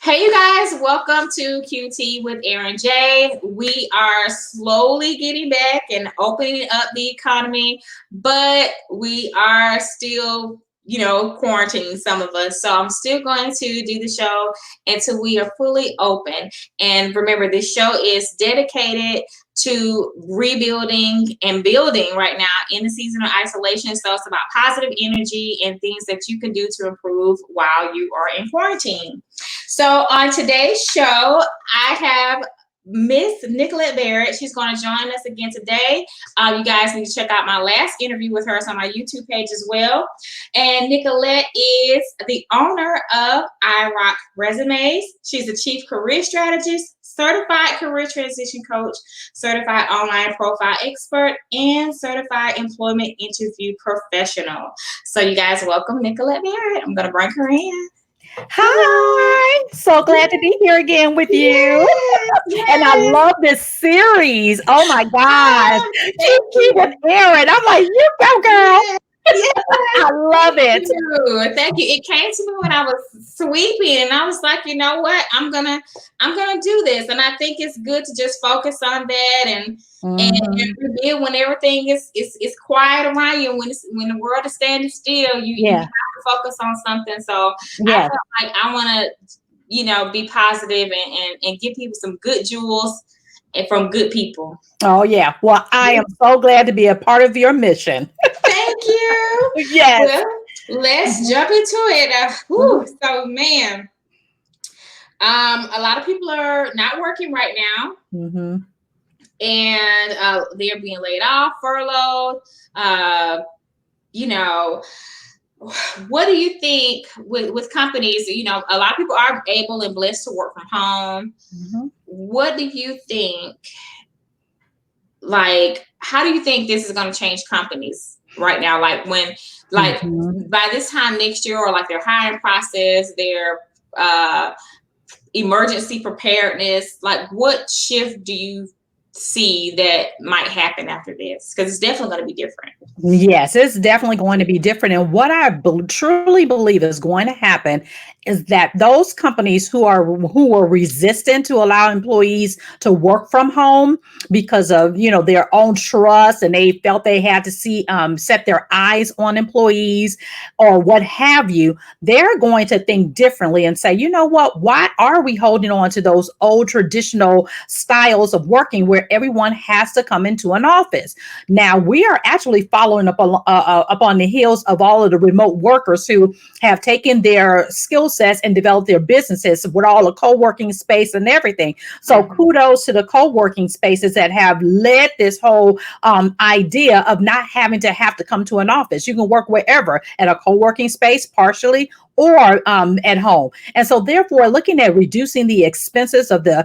Hey, you guys, welcome to QT with Erin Jai. We are slowly getting back and opening up the economy, but we are still, quarantining some of us. So I'm still going to do the show until we are fully open. And remember, this show is dedicated to rebuilding and building right now in the season of isolation. So it's about positive energy and things that you can do to improve while you are in quarantine. So on today's show, I have Miss Nickquolette Barrett. She's going to join us again today. You guys need to check out my last interview with her. It's on my YouTube page as well. And Nickquolette is the owner of iRock Resumes. She's a chief career strategist, certified career transition coach, certified online profile expert, and certified employment interview professional. So you guys welcome Nickquolette Barrett. I'm going to bring her in. Hi, so glad to be here again with you. Yes, And I yes. love this series. Oh my gosh. Thank QT with Erin. I'm like, you go, girl. you. Yes, I love thank it. you. Thank you. It came to me when I was sweeping and I was like, you know what? I'm gonna do this. And I think it's good to just focus on that and Mhm. rebuild when everything is quiet around you, when the world is standing still, you have Yeah. to focus on something. So I Yes. felt like I wanna, be positive and give people some good jewels and from good people. Oh, yeah. Well, I am so glad to be a part of your mission. Thank you. Yes. Well, let's Mhm. jump into it. Mhm. So, man, a lot of people are not working right now, Mhm. and they're being laid off, furloughed. Uh, you know, what do you think with companies? A lot of people are able and blessed to work from home. Mhm. What do you think? Like, how do you think this is going to change companies right now? Like Mhm. by this time next year, or like their hiring process, their uh, emergency preparedness, like what shift do you see that might happen after this? Because it's definitely going to be different. Yes, it's definitely going to be different. And what I truly believe is going to happen is that those companies who are resistant to allow employees to work from home because of their own trust, and they felt they had to set their eyes on employees or what have you, they're going to think differently and say, you know what, why are we holding on to those old traditional styles of working where everyone has to come into an office? Now we are actually following up on the heels of all of the remote workers who have taken their skill sets and developed their businesses with all the co-working space and everything. So Mhm. kudos to the co-working spaces that have led this whole idea of not having to have to come to an office. You can work wherever at a co-working space, partially or at home. And so, therefore, looking at reducing the expenses of the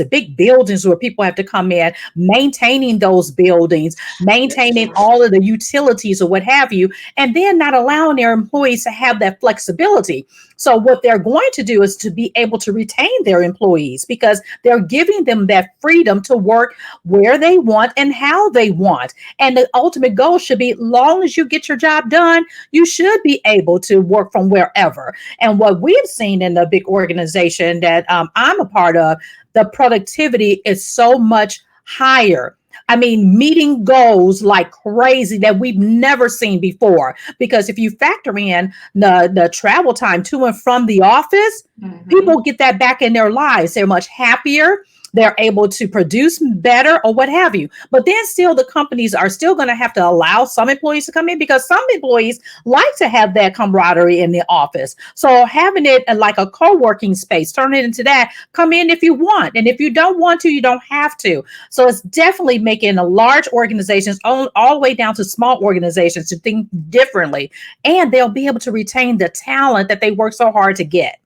big buildings where people have to come in, maintaining those buildings, That's maintaining true. all of the utilities or what have you, and then not allowing their employees to have that flexibility. So, what they're going to do is to be able to retain their employees because they're giving them that freedom to work where they want and how they want. And the ultimate goal should be, long as you get your job done, you should be able to work from wherever. And what we've seen in the big organization that I'm a part of, the productivity is so much higher. I mean, meeting goals like crazy that we've never seen before. Because if you factor in the travel time to and from the office, Hmm. people get that back in their lives. They're much happier. They're able to produce better or what have you. But then still, the companies are still going to have to allow some employees to come in because some employees like to have that camaraderie in the office. So having it like a co-working space, turn it into that. Come in if you want, and if you don't want to, you don't have to. So it's definitely making a large organizations all the way down to small organizations to think differently, and they'll be able to retain the talent that they work so hard to get.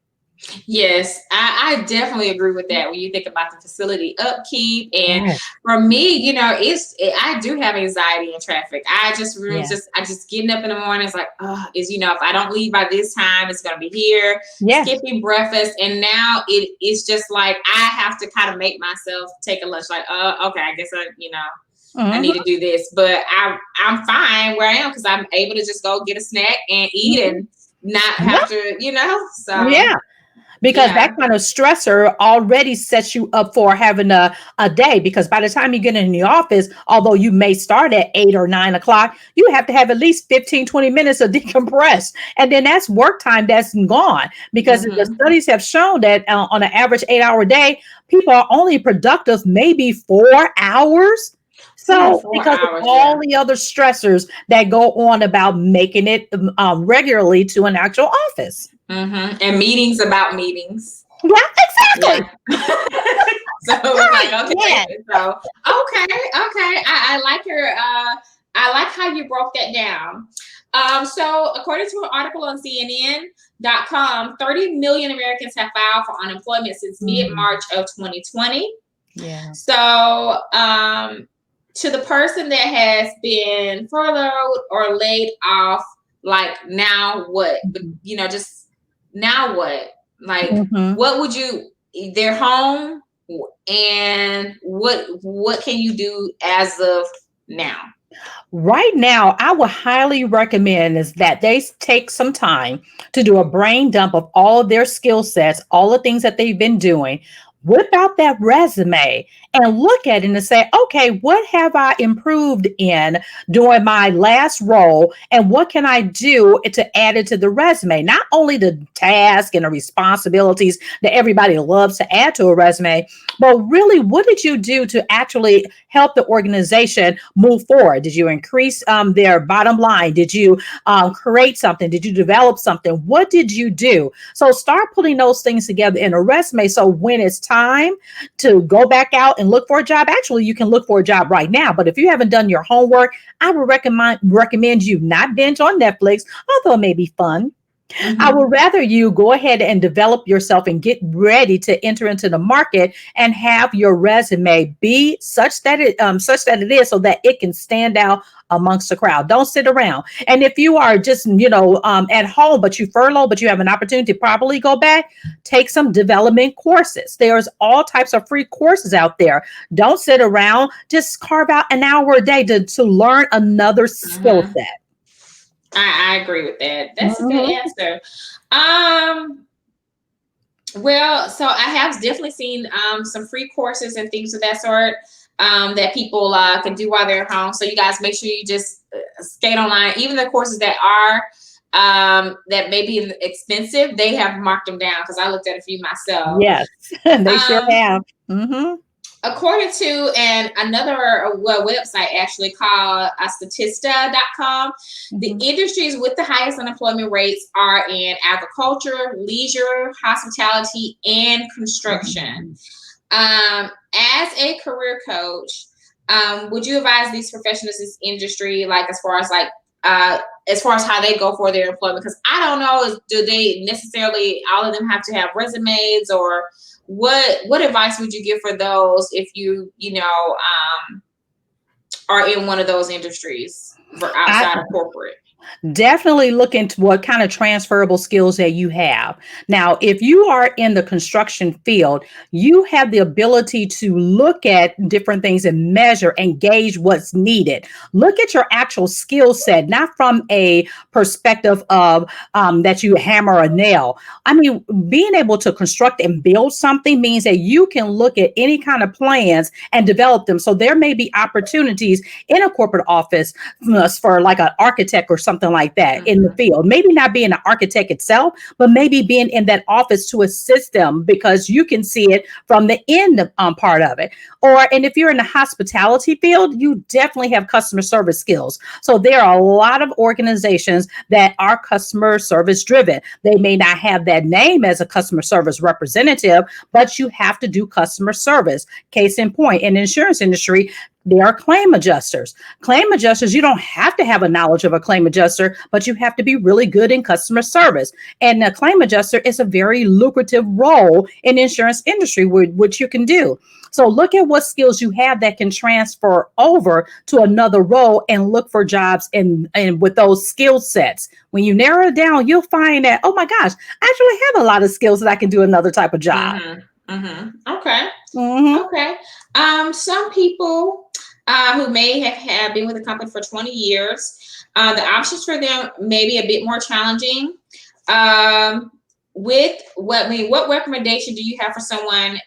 Yes, I definitely agree with that. When you think about the facility upkeep, and Yes, for me, I do have anxiety in traffic. yeah, I just getting up in the morning. It's like, oh, if I don't leave by this time, it's gonna be here. yes. Skipping breakfast, and now it's just like I have to kind of make myself take a lunch. Like, okay, I guess I need to Hmm. do this, but I'm fine where I am because I'm able to just go get a snack and eat Hmm. and not Yeah, have to. So. yeah. because that Yeah. kind of stressor already sets you up for having a day. Because by the time you get in the office, although you may start at 8 or 9 o'clock, you have to have at least 15-20 minutes of decompress. And then that's work time that's gone. Because the Mm-hmm. studies have shown that on an average 8 hour day, people are only productive maybe 4 hours. Ooh, So, four because of hours. all Yeah. the other stressors that go on about making it regularly to an actual office. Mm-hmm. And meetings about meetings. Yeah, Yeah. exactly. So it's like, okay. Yes. So okay. I like your I like how you broke that down. So according to an article on CNN.com, 30 million Americans have filed for unemployment since Mhm. mid-March of 2020. Yeah. So to the person that has been furloughed or laid off, like now what? But Mhm. just now what? Like Mhm. what would you? They're home, and what can you do as of now? Right now, I would highly recommend is that they take some time to do a brain dump of all of their skill sets, all the things that they've been doing. Whip out that resume and look at it and say, okay, what have I improved in during my last role? And what can I do to add it to the resume? Not only the task and the responsibilities that everybody loves to add to a resume, but really, what did you do to actually help the organization move forward? Did you increase their bottom line? Did you create something? Did you develop something? What did you do? So start putting those things together in a resume. So when it's time to go back out and look for a job, actually, you can look for a job right now. But if you haven't done your homework, I would recommend you not binge on Netflix, although it may be fun. I Mm-hmm. would rather you go ahead and develop yourself and get ready to enter into the market and have your resume be such that it is so that it can stand out amongst the crowd. Don't sit around. And if you are just at home, but you furlough, but you have an opportunity to probably go back, take some development courses. There's all types of free courses out there. Don't sit around. Just carve out an hour a day to learn another skill Mm-hmm. set. I agree with that. That's a good Mhm. answer. Um, well, so I have definitely seen some free courses and things of that sort that people can do while they're home. So you guys make sure you just skate online. Even the courses that are that may be expensive, they have marked them down because I looked at a few myself. Yes, they sure Um, have. Mhm. According to another website actually called statista.com, the Mhm. industries with the highest unemployment rates are in agriculture, leisure, hospitality, and construction. Mhm. As a career coach, would you advise these professionals in this industry, like as far as how they go for their employment? Because I don't know, do they necessarily all of them have to have resumes, or what advice would you give for those if are in one of those industries for I outside of corporate? Definitely look into what kind of transferable skills that you have. Now, if you are in the construction field, you have the ability to look at different things and measure and gauge what's needed. Look at your actual skill set, not from a perspective of that you hammer a nail. I mean, being able to construct and build something means that you can look at any kind of plans and develop them. So there may be opportunities in a corporate office for like an architect or something like that in the Mm-hmm. field. Maybe not being an architect itself, but maybe being in that office to assist them because you can see it from the end part of it. And if you're in the hospitality field, you definitely have customer service skills. So there are a lot of organizations that are customer service driven. They may not have that name as a customer service representative, but you have to do customer service. Case in point, in the insurance industry, there are claim adjusters. Claim adjusters, you don't have to have a knowledge of a claim adjuster, but you have to be really good in customer service. And a claim adjuster is a very lucrative role in the insurance industry, which you can do. So look at what skills you have that can transfer over to another role and look for jobs and with those skill sets. When you narrow it down, you'll find that, oh my gosh, I actually have a lot of skills that I can do another type of job. Mm-hmm. Mm-hmm. Okay. Hmm. Okay. Some people who may have been with the company for 20 years, the options for them may be a bit more challenging. Um, with what recommendation do you have for someone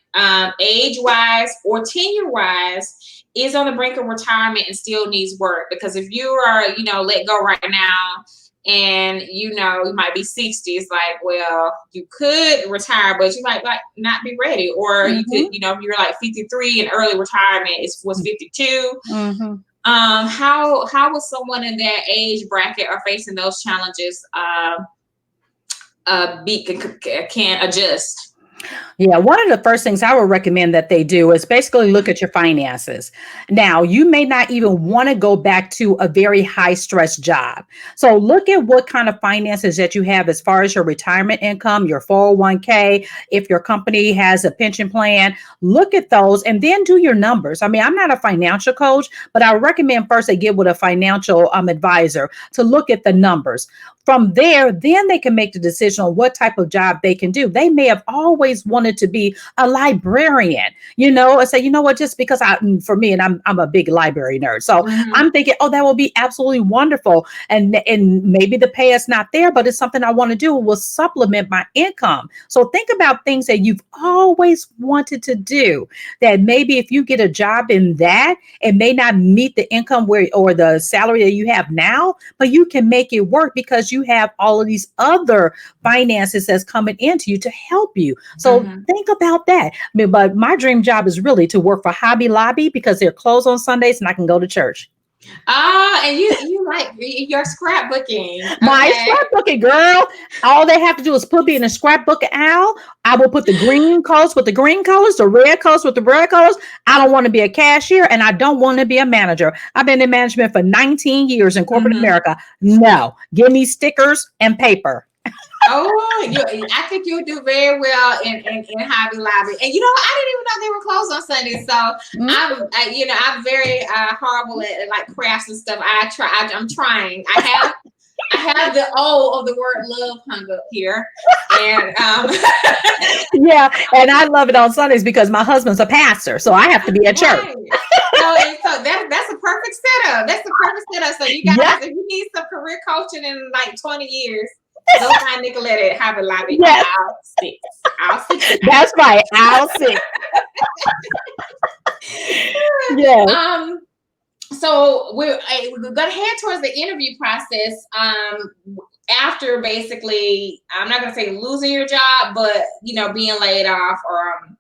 age wise or tenure wise is on the brink of retirement and still needs work? Because if you are, let go right now and you might be 60, it's like, well, you could retire, but you might like not be ready. Or you could, Mhm. if you're like 53 and early retirement was 52. Mhm. How was someone in that age bracket are facing those challenges can adjust? Yeah, one of the first things I would recommend that they do is basically look at your finances. Now, you may not even want to go back to a very high stress job. So, look at what kind of finances that you have as far as your retirement income, your 401k, if your company has a pension plan, look at those and then do your numbers. I mean, I'm not a financial coach, but I recommend first they get with a financial advisor to look at the numbers. From there, then they can make the decision on what type of job they can do. They may have always wanted to be a librarian, and say, you know what, just because for me, and I'm a big library nerd. So Mm-hmm. I'm thinking, oh, that will be absolutely wonderful. And maybe the pay is not there, but it's something I want to do. It will supplement my income. So think about things that you've always wanted to do, that maybe if you get a job in that, it may not meet the income where or the salary that you have now, but you can make it work because you have all of these other finances that's coming into you to help you. So Mm-hmm. think about that. I mean, but my dream job is really to work for Hobby Lobby because they're closed on Sundays and I can go to church. And you like your scrapbooking, My okay? scrapbooking girl, all they have to do is put me in a scrapbook owl. I will put the green colors with the green colors, the red colors with the red colors. I don't want to be a cashier and I don't want to be a manager. I've been in management for 19 years in corporate Mm-hmm. America. No, give me stickers and paper. Oh, I think you'll do very well in Hobby Lobby. And I didn't even know they were closed on Sundays. So Mm, I'm very horrible at like crafts and stuff. I'm trying. I have the O of the word love hung up here, and yeah, and I love it on Sundays because my husband's a pastor, so I have to be at church. right. So that's a perfect setup. That's the perfect setup. So you Yeah, guys, if you need some career coaching in like 20 years, go find Nickquolette at Hobby Lobby yes, aisle six. Aisle six. that's right. I'll see. Yes. um. So we're gonna head towards the interview process. After basically, I'm not gonna say losing your job, but being laid off or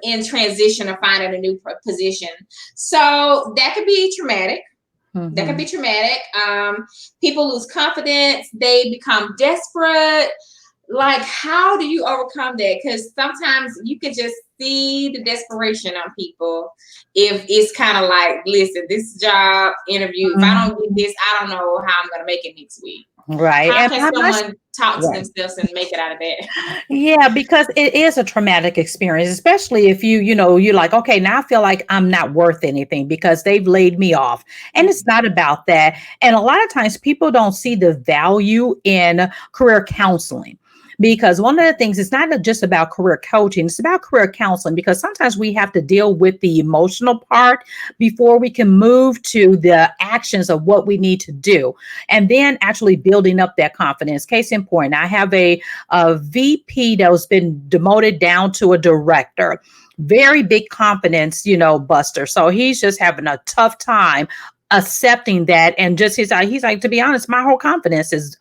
in transition or finding a new position. So that could be traumatic. That could be Mhm. traumatic. People lose confidence. They become desperate. Like, how do you overcome that? Because sometimes you can just see the desperation on people. If it's kind of like, listen, this job interview, if I don't get Mhm. this, I don't know how I'm going to make it next week. Right. How And can I must someone talk to right. themselves and make it out of that? Yeah, because it is a traumatic experience, especially if you're like, okay, now I feel like I'm not worth anything because they've laid me off. And it's not about that. And a lot of times people don't see the value in career counseling. Because one of the things, it's not just about career coaching, it's about career counseling because sometimes we have to deal with the emotional part before we can move to the actions of what we need to do. And then actually building up that confidence. Case in point, I have a VP that was been demoted down to a director. Very big confidence, buster. So he's just having a tough time accepting that and just he's like, to be honest, my whole confidence is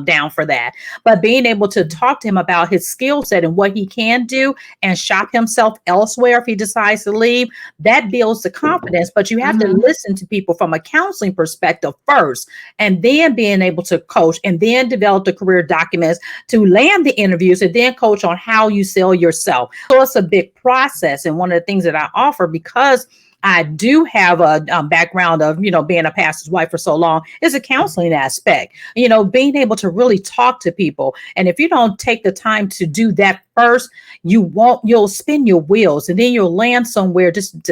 down for that. But being able to talk to him about his skill set and what he can do and shop himself elsewhere if he decides to leave, that builds the confidence. But you have to Mm-hmm. listen to people from a counseling perspective first, and then being able to coach and then develop the career documents to land the interviews and then coach on how you sell yourself. So it's a big process. And one of the things that I offer, because I do have a background of, being a pastor's wife for so long, is a counseling aspect, being able to really talk to people. And if you don't take the time to do that first, you'll spin your wheels and then you'll land somewhere just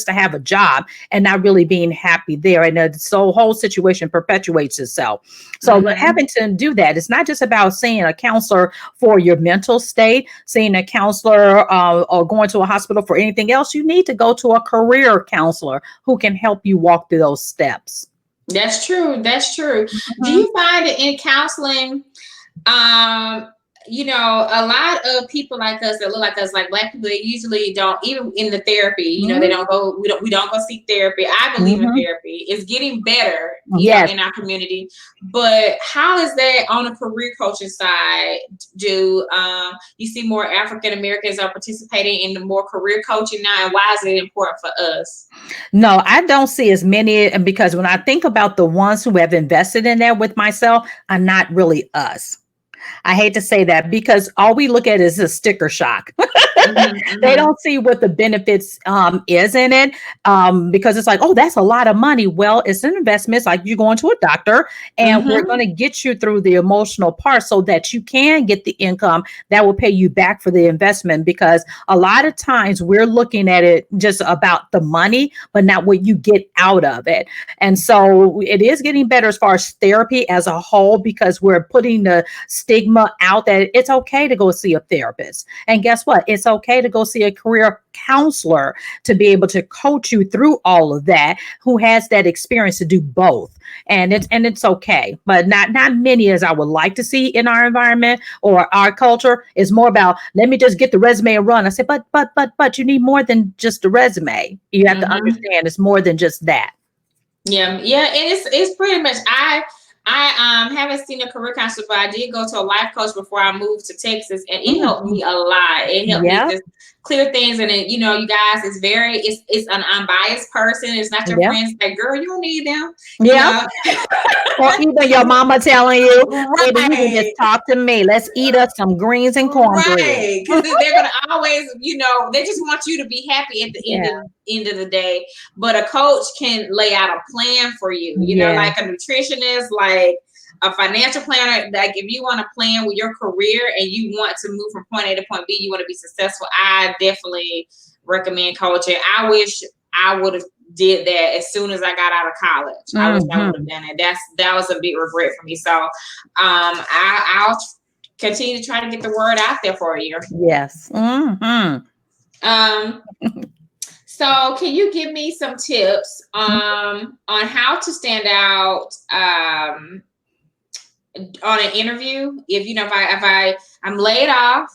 to have a job and not really being happy there. And the whole situation perpetuates itself. So but Mm-hmm. having to do that, it's not just about seeing a counselor for your mental state, seeing a counselor or going to a hospital for anything else. You need to go to a career counselor who can help you walk through those steps. That's true. That's true. Do Mhm. you find that in counseling, um, a lot of people like us that look like us, like Black people, they usually don't, even in the therapy, they Mhm. don't go, we don't go seek therapy. I believe in Mhm. therapy. It's getting better, Yes. in our community. But how is that on a career coaching side? Do you see more African Americans are participating in the more career coaching now, and why is it important for us? No, I don't see as many because when I think about the ones who have invested in that with myself, are not really us. I hate to say that because all we look at is a sticker shock. Mm-hmm, They mm-hmm, don't see what the benefits is in it because it's like, oh, that's a lot of money. Well, it's an investment. It's like you going to a doctor, and we're mm-hmm. going to get you through the emotional part so that you can get the income that will pay you back for the investment. Because a lot of times we're looking at it just about the money, but not what you get out of it. And so it is getting better as far as therapy as a whole because we're putting the stigma out that it's okay to go see a therapist. And guess what? It's okay to go see a career counselor to be able to coach you through all of that, who has that experience to do both. And it's okay, but not many as I would like to see in our environment or our culture. Is more about let me just get the resume and run. I said, but you need more than just a resume. You have to Mm-hmm. understand it's more than just that. Yeah, and it's pretty much I haven't seen a career counselor, but I did go to a life coach before I moved to Texas, and it helped Mhm. me a lot. It helped me Yeah, just clear things, and it, you guys, it's an unbiased person. It's not your yeah, friends like, girl, you don't need them, you yeah. know. Or even your mama telling you, baby, you can just Right. talk to me. Let's eat us some greens and cornbread. Right, because they're gonna always, they just want you to be happy at the end Yeah. of the day. But a coach can lay out a plan for you, Yeah. like a nutritionist, like a financial planner. Like if you want to plan with your career and you want to move from point A to point B, you want to be successful. I definitely recommend coaching. I wish I would have did that as soon as I got out of college. I wish I would have Mhm. done it. That was a big regret for me. So I'll continue to try to get the word out there for you. Yes. Mhm. Um, so can you give me some tips on how to stand out on an interview? If I'm laid off,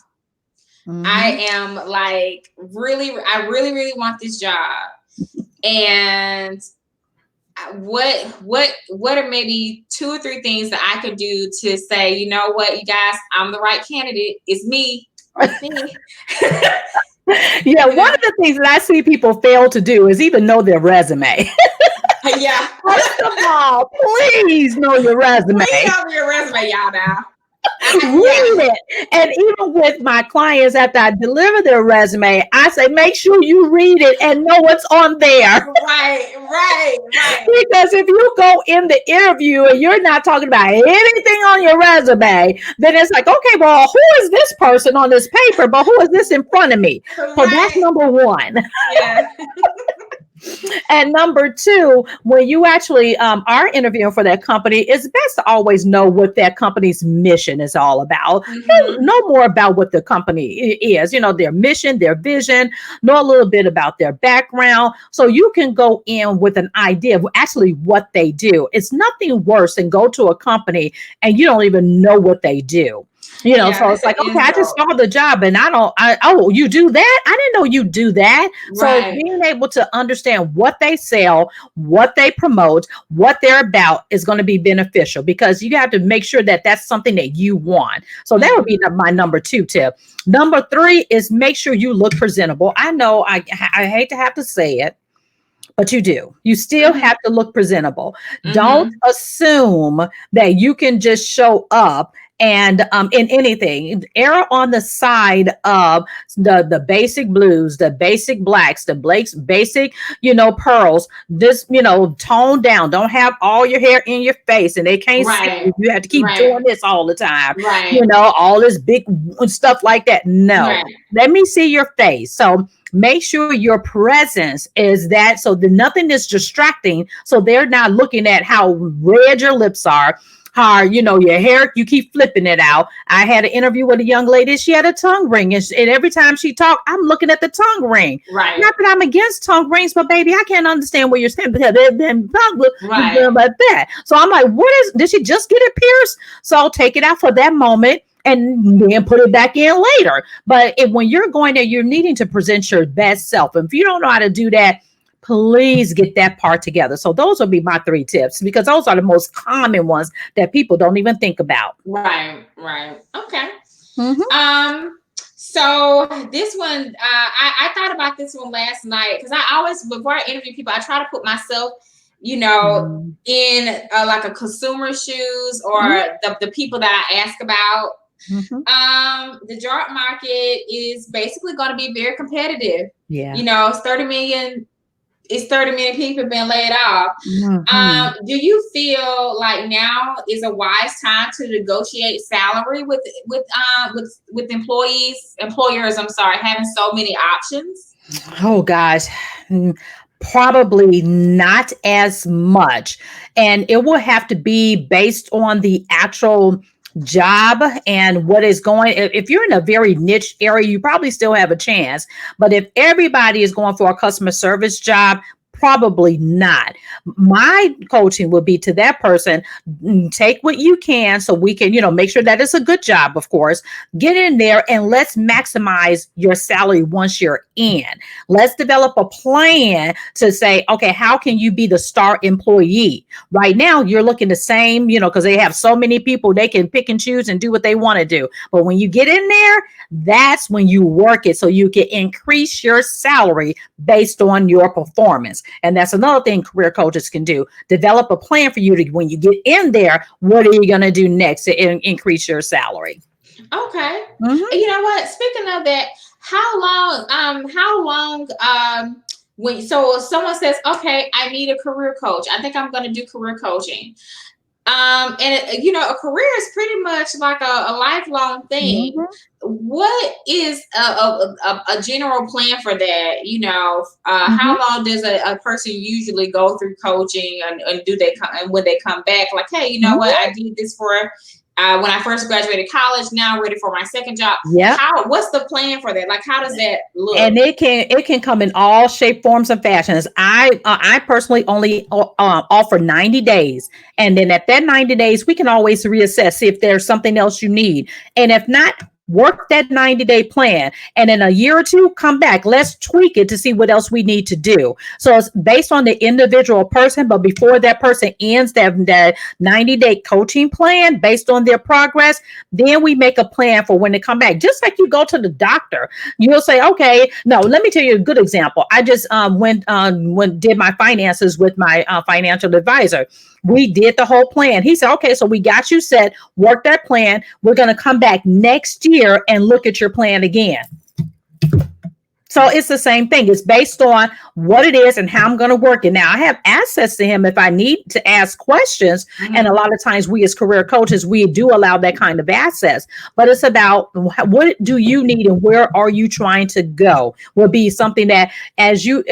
Mhm. I am like I really want this job. And what are maybe 2 or 3 things that I could do to say, you know what, you guys, I'm the right candidate. It's me. Yeah, you one know? of the things that I see people fail to do is even know their resume. Yeah. First of all, please know your resume. Please help your resume, y'all now. Read Yeah. it. And even with my clients, after I deliver their resume, I say, make sure you read it and know what's on there. Right. Because if you go in the interview and you're not talking about anything on your resume, then it's like, okay, well, who is this person on this paper? But who is this in front of me? So that's Right. number one. Yeah. And number two, when you actually are interviewing for that company, it's best to always know what that company's mission is all about. Mm-hmm. Know more about what the company is, their mission, their vision, know a little bit about their background. So you can go in with an idea of actually what they do. It's nothing worse than go to a company and you don't even know what they do. Yeah, So it's like, it okay, is I just dope. saw the job and oh, you do that? I didn't know you do that. So Right. being able to understand what they sell, what they promote, what they're about is going to be beneficial because you have to make sure that that's something that you want. So that would be Mm-hmm. my number two tip. Number three is make sure you look presentable. I know I hate to have to say it, but you do. You still Mm-hmm. have to look presentable. Don't Mm-hmm. assume that you can just show up and in anything. Err on the side of the basic blues, the basic blacks, the blakes basic, pearls. This, tone down. Don't have all your hair in your face and they can't see Right. you. You have to keep Right. doing this all the time. Right. All this big stuff like that. No. Right. Let me see your face. So make sure your presence is that so that nothing is distracting. So they're not looking at how red your lips are, how your hair, you keep flipping it out. I had an interview with a young lady. She had a tongue ring, and every time she talked, I'm looking at the tongue ring. Right. Not that I'm against tongue rings, but baby, I can't understand what you're saying because they've been Right. like that. So I'm like, did she just get it pierced? So I'll take it out for that moment. and then put it back in later. But when you're going there, you're needing to present your best self. And if you don't know how to do that, please get that part together. So those would be my 3 tips, because those are the most common ones that people don't even think about. Right, right. Okay. Mm-hmm. So this one, I thought about this one last night because I always, before I interview people, I try to put myself, in like a consumer shoes, or the people that I ask about. The job market is basically going to be very competitive. Yeah. It's 30 million. It's 30 million people being laid off. Do you feel like now is a wise time to negotiate salary with employers? I'm sorry, having so many options. Oh gosh. Probably not as much. And it will have to be based on the actual job and what is going. If you're in a very niche area, you probably still have a chance. But if everybody is going for a customer service job, probably not. My coaching would be to that person: take what you can so we can, make sure that it's a good job, of course. Get in there and let's maximize your salary once you're in. Let's develop a plan to say, okay, how can you be the star employee? Right now, you're looking the same, because they have so many people, they can pick and choose and do what they want to do. But when you get in there, that's when you work it so you can increase your salary based on your performance. And that's another thing career coaches can do. Develop a plan for you to, when you get in there, what are you going to do next to increase your salary? Okay. You know what? Speaking of that, how long, so someone says, okay, I need a career coach. I think I'm going to do career coaching. And a career is pretty much like a lifelong thing. What is a general plan for that? How long does a person usually go through coaching, and do they come, and when they come back, like, hey, you know what, I did this for when I first graduated college, now I'm ready for my second job. Yeah. What's the plan for that? Like, how does that look? And it can come in all shape, forms, and fashions. I personally only offer 90 days. And then at that 90 days, we can always reassess, see if there's something else you need. And if not, work that 90-day plan. And in a year or two, come back. Let's tweak it to see what else we need to do. So it's based on the individual person. But before that person ends that 90-day coaching plan based on their progress, then we make a plan for when they come back. Just like you go to the doctor, you'll say, okay, no, let me tell you a good example. I just did my finances with my financial advisor. We did the whole plan. He said, okay, so we got you set, work that plan. We're going to come back next year and look at your plan again. So it's the same thing. It's based on what it is and how I'm going to work it. Now, I have access to him if I need to ask questions. And a lot of times we as career coaches, we do allow that kind of access. But it's about what do you need and where are you trying to go will be something that as you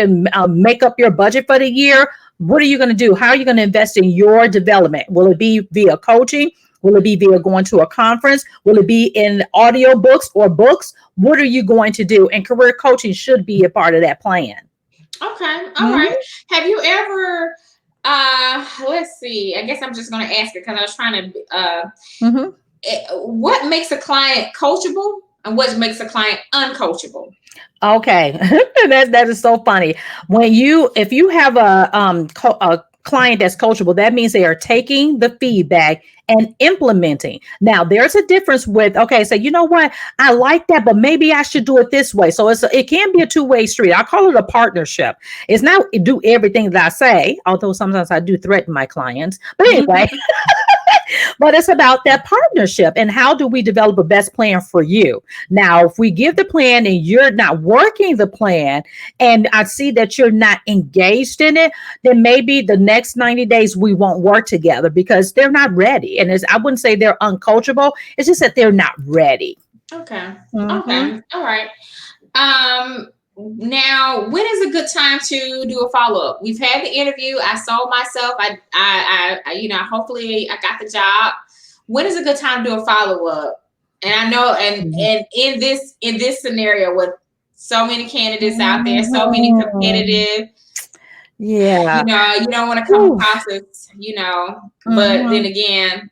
make up your budget for the year, what are you going to do? How are you going to invest in your development? Will it be via coaching? Will it be via going to a conference? Will it be in audio books or books? What are you going to do? And career coaching should be a part of that plan. Okay. All right. Have you ever, let's see, I guess I'm just going to ask it because I was trying to, what makes a client coachable and what makes a client uncoachable? Okay. that is so funny. If you have a client that's coachable, that means they are taking the feedback and implementing. Now, there's a difference with, okay, so you know what? I like that, but maybe I should do it this way. So it can be a two-way street. I call it a partnership. It's not do everything that I say, although sometimes I do threaten my clients. But anyway, but it's about that partnership and how do we develop a best plan for you? Now, if we give the plan and you're not working the plan and I see that you're not engaged in it, then maybe the next 90 days we won't work together because they're not ready. And I wouldn't say they're uncoachable. It's just that they're not ready. Okay. Okay. All right. Now, when is a good time to do a follow-up? We've had the interview. I sold myself. Hopefully I got the job. When is a good time to do a follow-up? And I know, and in this scenario with so many candidates out there, so many competitive, yeah, you don't want to come across as, but then again,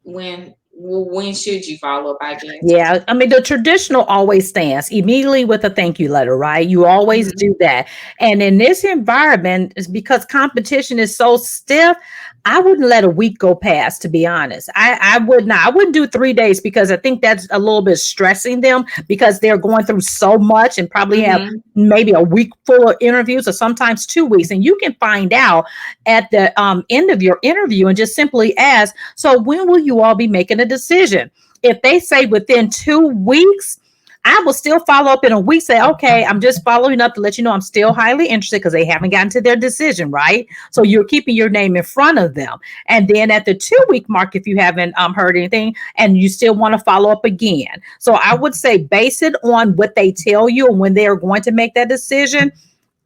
when when should you follow up, I guess? Yeah, I mean, the traditional always stands immediately with a thank you letter, right? You always Mhm. do that. And in this environment, is because competition is so stiff, I wouldn't let a week go past, to be honest. I would not. I wouldn't do 3 days because I think that's a little bit stressing them because they're going through so much and probably have Mhm. maybe a week full of interviews or sometimes 2 weeks. And you can find out at the end of your interview and just simply ask, so when will you all be making a decision? If they say within 2 weeks, I will still follow up in a week, say, okay, I'm just following up to let you know I'm still highly interested because they haven't gotten to their decision, right? So you're keeping your name in front of them. And then at the 2 week mark, if you haven't heard anything and you still want to follow up again. So I would say base it on what they tell you and when they are going to make that decision.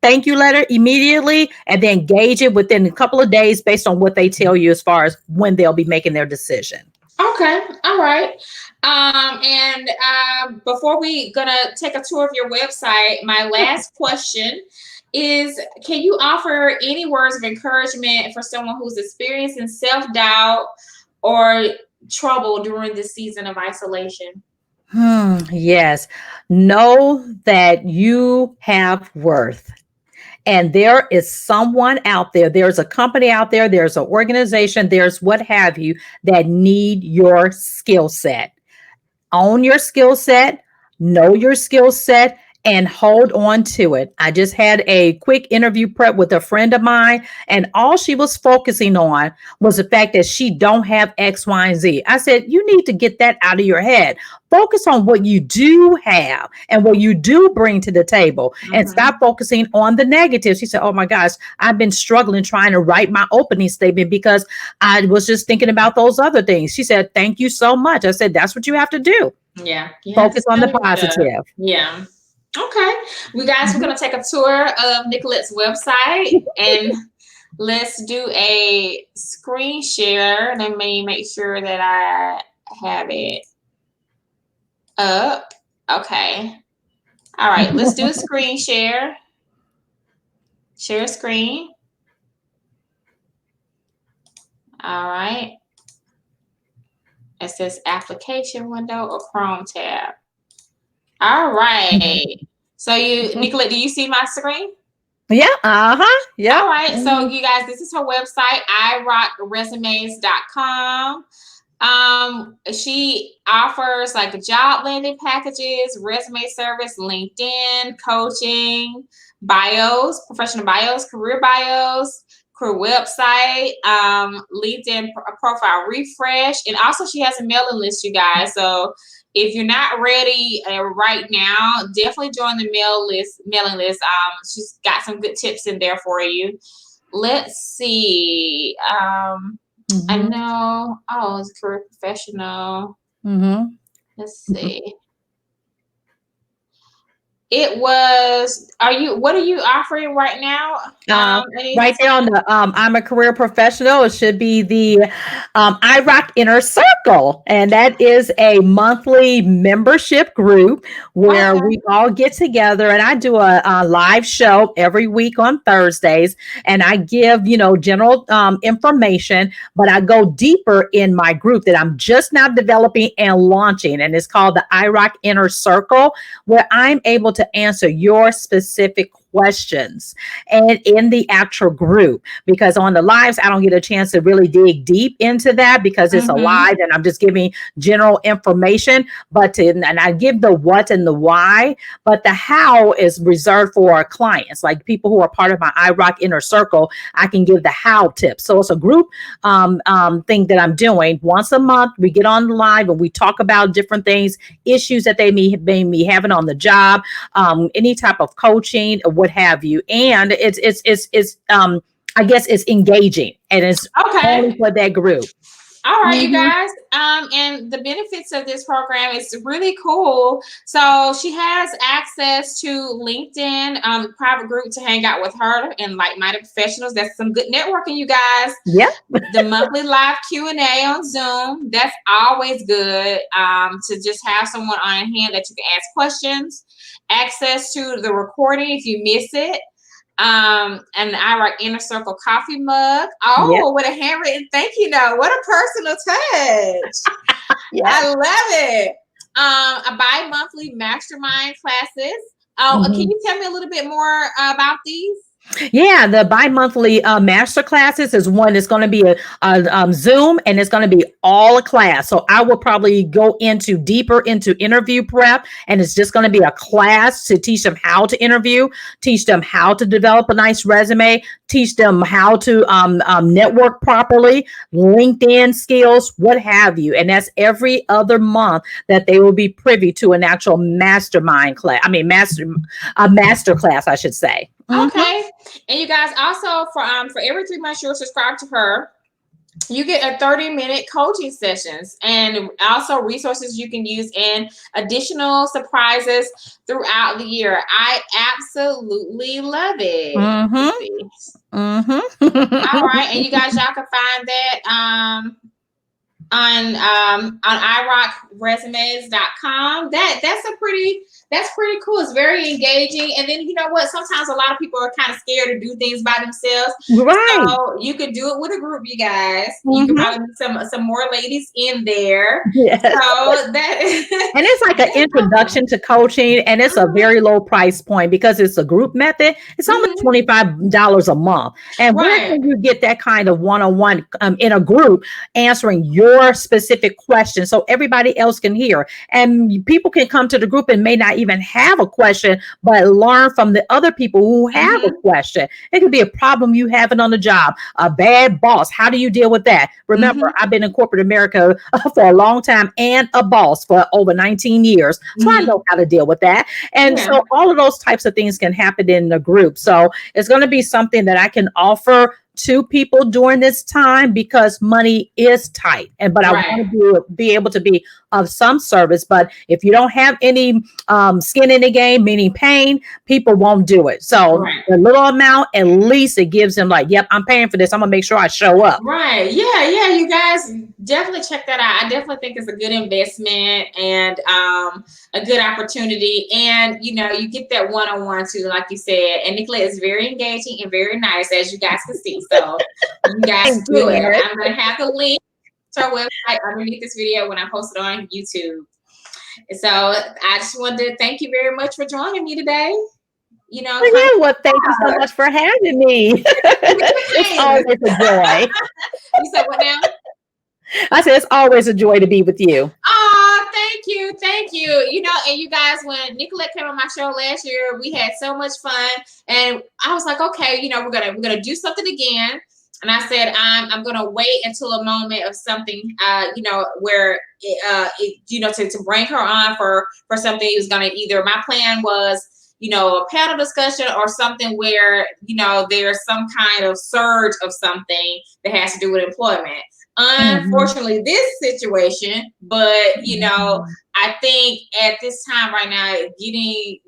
Thank you letter immediately and then gauge it within a couple of days based on what they tell you as far as when they'll be making their decision. Okay, all right. And before we gonna take a tour of your website, my last question is: can you offer any words of encouragement for someone who's experiencing self-doubt or trouble during this season of isolation? Yes. Know that you have worth. And there is someone out there, there's a company out there, there's an organization, there's what have you that need your skill set. Own your skill set, know your skill set, and hold on to it. I just had a quick interview prep with a friend of mine, and all she was focusing on was the fact that she don't have X, Y, and Z. I said, you need to get that out of your head. Focus on what you do have and what you do bring to the table and stop Mm-hmm. focusing on the negatives. She said, oh my gosh, I've been struggling trying to write my opening statement because I was just thinking about those other things. She said, thank you so much. I said, that's what you have to do. Yeah, you have to Focus on tell the your stuff. positive. Yeah. Okay. We guys, we're Mhm. gonna take a tour of Nickquolette's website and let's do a screen share. Let me make sure that I have it up. Okay. All right. Let's do a screen share. Share screen. All right. It says application window or Chrome tab. All right. So Nicolette, do you see my screen? Yeah, uh-huh. All Yep. right. So Mhm. you guys, this is her website, iRockResumes.com. She offers like job landing packages, resume service, LinkedIn, coaching, bios, professional bios, career website, LinkedIn profile refresh, and also she has a mailing list, you guys. So if you're not ready right now, definitely join the mailing list. She's got some good tips in there for you. Let's see. I Mhm. know. Oh, it's career professional. Mhm. Let's see. It was. Are you? What are you offering right now? Um, Any right there on the I'm a career professional. It should be the iRock Inner Circle, and that is a monthly membership group where Okay. we all get together. And I do a live show every week on Thursdays, and I give general information, but I go deeper in my group that I'm just now developing and launching, and it's called the iRock Inner Circle, where I'm able to answer your specific questions and in the actual group, because on the lives I don't get a chance to really dig deep into that because it's a Mm-hmm. live and I'm just giving general information, and I give the what and the why, but the how is reserved for our clients, like people who are part of my iRock Inner Circle. I can give the how tips. So it's a group thing that I'm doing once a month. We get on the live and we talk about different things, issues that they may be having on the job, any type of coaching or what have you. And it's I guess it's engaging and it's only Okay. for that group. All right, you Mhm. guys. And the benefits of this program is really cool. So she has access to LinkedIn, private group to hang out with her and like-minded professionals. That's some good networking, you guys. Yeah. The monthly live Q&A on Zoom. That's always good, to just have someone on hand that you can ask questions. Access to the recording if you miss it. And the iRock Inner Circle coffee mug. Yeah. Oh, with a handwritten thank you note. What a personal touch. Yeah. I love it. A bi-monthly mastermind classes. Oh, can Mhm. you tell me a little bit more about these? Yeah, the bi-monthly master classes is one that's going to be a Zoom, and it's going to be all a class. So I will probably go into deeper into interview prep, and it's just going to be a class to teach them how to interview, teach them how to develop a nice resume, teach them how to network properly, LinkedIn skills, what have you. And that's every other month that they will be privy to an actual mastermind class. I mean, a master class, I should say. Mhm. Okay. And you guys also for every 3 months you're subscribed to her, you get a 30-minute coaching sessions and also resources you can use and additional surprises throughout the year. I absolutely love it. Mhm. Let's see. Mhm. All right. And you guys, y'all can find that on iRockresumes.com. That's pretty cool. It's very engaging. And then you know what? Sometimes a lot of people are kind of scared to do things by themselves. Right. So you could do it with a group, you guys. You could Mhm. probably meet some more ladies in there. Yes. So that And it's like an that's awesome. introduction to coaching, and it's a very low price point because it's a group method. It's only Mhm. $25 a month. And where Right. can you get that kind of one-on-one in a group answering your specific question so everybody else can hear? And people can come to the group and may not even have a question, but learn from the other people who have a Mhm. question. It could be a problem you having on the job, a bad boss. How do you deal with that? Remember, Mhm. I've been in corporate America for a long time and a boss for over 19 years. So I Mhm. know how to deal with that. And Yeah. so all of those types of things can happen in the group. So it's going to be something that I can offer to people during this time because money is tight. And but I Right. want to be able to be of some service. But if you don't have any skin in the game, meaning pain, people won't do it. So Right. a little amount, at least it gives them like, yep, I'm paying for this. I'm gonna make sure I show up. Right. Yeah, yeah. You guys definitely check that out. I definitely think it's a good investment and a good opportunity. And you know, you get that one-on-one too, like you said. And Nickquolette is very engaging and very nice, as you guys can see. So you guys Thank you, do it. Erin. I'm gonna have the link to our website underneath this video when I post it on YouTube. And so I just wanted to thank you very much for joining me today. You know, Well, come yeah, well, thank you so much for having me. It's pain. always a joy. You said what now? I said it's always a joy to be with you. Oh, thank you, thank you. You know, and you guys, when Nickquolette came on my show last year, we had so much fun, and I was like, okay, you know, we're gonna do something again. And I said, I'm gonna wait until a moment of something, you know, where you know, to bring her on for something. It was gonna either my plan was, you know, a panel discussion or something where you know there's some kind of surge of something that has to do with employment. Mhm. Unfortunately, this situation, but you know, Mhm. I think at this time right now, getting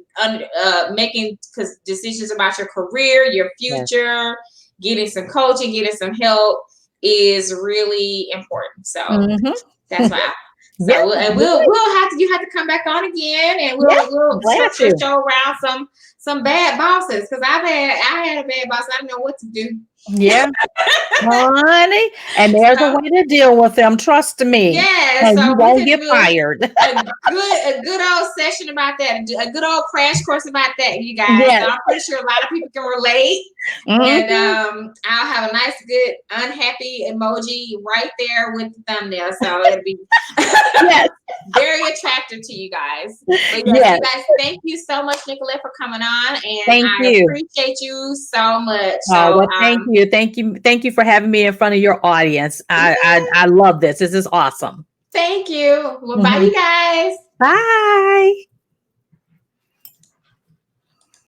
making decisions about your career, your Yes. future, getting some coaching, getting some help is really important. So Mhm. that's why. Yes, So we'll have to you have to come back on again, and yes, we'll glad to. show around some bad bosses because I had a bad boss. I didn't know what to do. Yeah, honey, and there's a So way to deal with them, trust me, yeah, and you so we won't could get do fired. a good old session about that, a good old crash course about that, you guys. Yes. So I'm pretty sure a lot of people can relate. And Mhm. I'll have a nice, good, unhappy emoji right there with the thumbnail. So it'll be Yes, very attractive to you guys. But yes, yes. you guys, thank you so much, Nickquolette, for coming on. And Thank I you. appreciate you so much. Oh, So well, thank you for having me in front of your audience. I love this. This is awesome. thank you. Well, bye, Mhm. you guys. Bye.